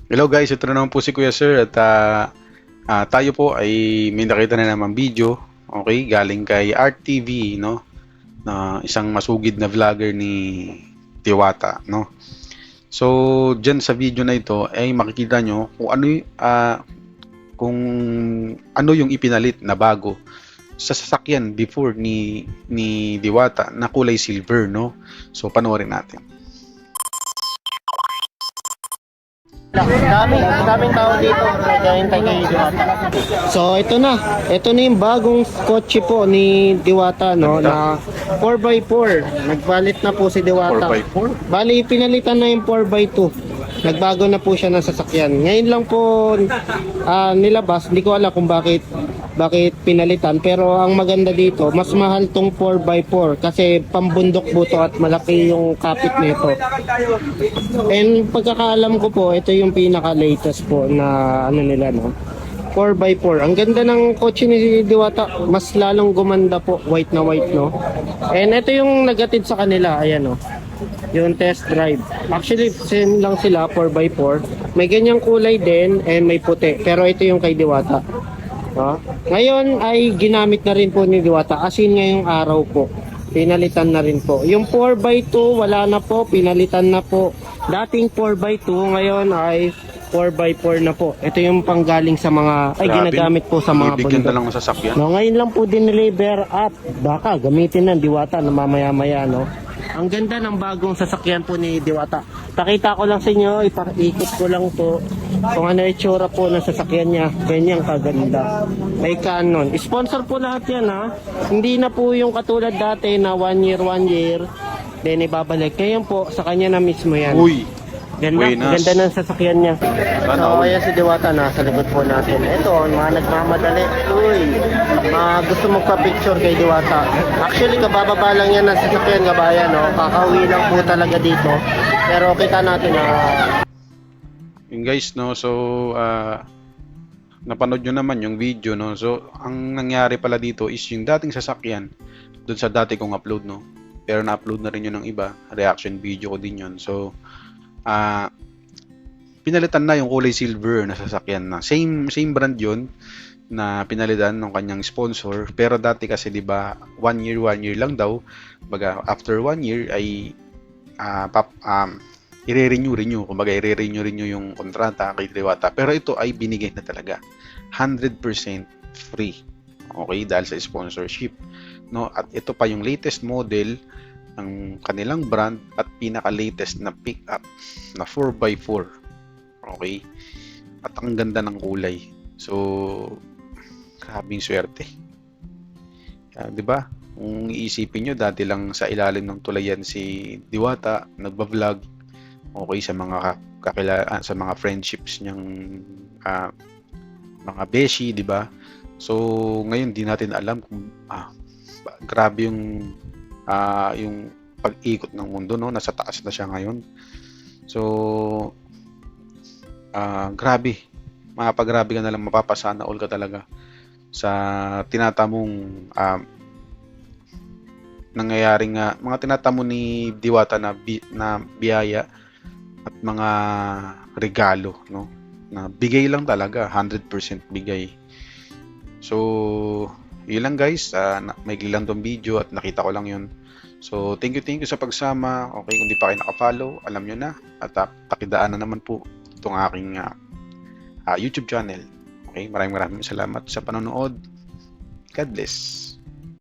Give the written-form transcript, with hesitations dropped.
Hello guys, ito na naman po si Kuya Sir at tayo po ay may nakita na naman video, okay, galing kay Art TV, no? Na isang masugid na vlogger ni Diwata, no? So, diyan sa video na ito ay makikita nyo kung ano yung ipinalit na bago sa sasakyan before ni Diwata na kulay silver, no? So, panoorin natin. Daming tao dito. Naghihintay kay Diwata. So, ito na yung bagong kotse po ni Diwata, no? Na 4x4. Nagbalit na po si Diwata. 4x4? Bali, pinalitan na yung 4x2. Nagbago na po siya ng sasakyan. Ngayon lang po nilabas. Hindi ko alam kung bakit pinalitan, pero ang maganda dito, mas mahal tong 4x4 kasi pambundok po to at malaki yung kapit nito. And pagkakaalam ko po, ito yung pinaka latest po na ano nila, no, 4x4. Ang ganda ng kotse ni Diwata, mas lalong gumanda po, white na white, no. And ito yung nagatid sa kanila, ayan, no, yung test drive. Actually same lang sila, 4x4. May ganyang kulay din and may puti, pero ito yung kay Diwata. Ngayon ay ginamit na rin po ni Diwata, as in ngayong araw po. Pinalitan na rin po. Yung 4x2 wala na po, pinalitan na po. Dating 4x2, ngayon ay 4x4 na po. Ito yung panggaling sa mga, ginagamit po sa mga Bibigyan bundok. na lang ng sasakyan. No, ngayon lang po dineliver at baka gamitin ng Diwata na mamaya-maya, no. Ang ganda ng bagong sasakyan po ni Diwata. Pakita ko lang sa inyo, ipaikot ko lang po kung ano itsura po ng sasakyan niya. Ganyang kaganda. May Canon. Sponsor po lahat yan, ha. Hindi na po yung katulad dati na 1 year, then ibabalik. Ngayon po, sa kanya na mismo yan. Uy, Ganda, buenas. ganda ng sasakyan niya. Sana all. Ayan si Diwata na sa likod po natin. Ito, mga nagmamadali. Uy, mga gusto magpa-picture kay Diwata. Actually, kabababa lang yan ng sasakyan, kabayan, no? Kakauwi lang po talaga dito. Pero kita natin na Yung guys, no, so napanood nyo naman yung video, no. So ang nangyari pala dito is yung dating sasakyan dun sa dati kong upload, no, pero na-upload na rin yun ng iba, reaction video ko din yun. So pinalitan na yung kulay silver na sasakyan, na same brand yun na pinalitan ng kanyang sponsor. Pero dati kasi, di ba, 1 year lang daw. Baga after 1 year ay i-renew, kumbaga i-renew yung kontrata kay Diwata. Pero ito ay binigay na talaga 100% free, okay, dahil sa sponsorship, no. At ito pa yung latest model ng kanilang brand at pinaka-latest na pickup na 4x4, okay, at ang ganda ng kulay. So grabing swerte, di ba? Kung iisipin nyo, dati lang sa ilalim ng tulayan si Diwata, nagba-vlog, okay, sa mga sa mga friendships niyang mga beshi, di ba? So ngayon di natin alam kung grabe yung pag-ikot ng mundo, no, nasa taas na siya ngayon. So grabe, mapagrabe ka na lang, mapapasana all ka talaga sa tinatamong nangyayaring mga tinatamo ni Diwata na biyaya at mga regalo, no, na bigay lang talaga, 100% bigay. So yun lang guys, may lang tong video at nakita ko lang yun. So thank you sa pagsama. Okay, kung di pa kayo nakafollow, alam nyo na, at takidaan na naman po itong aking YouTube channel. Okay, maraming salamat sa panonood. God bless.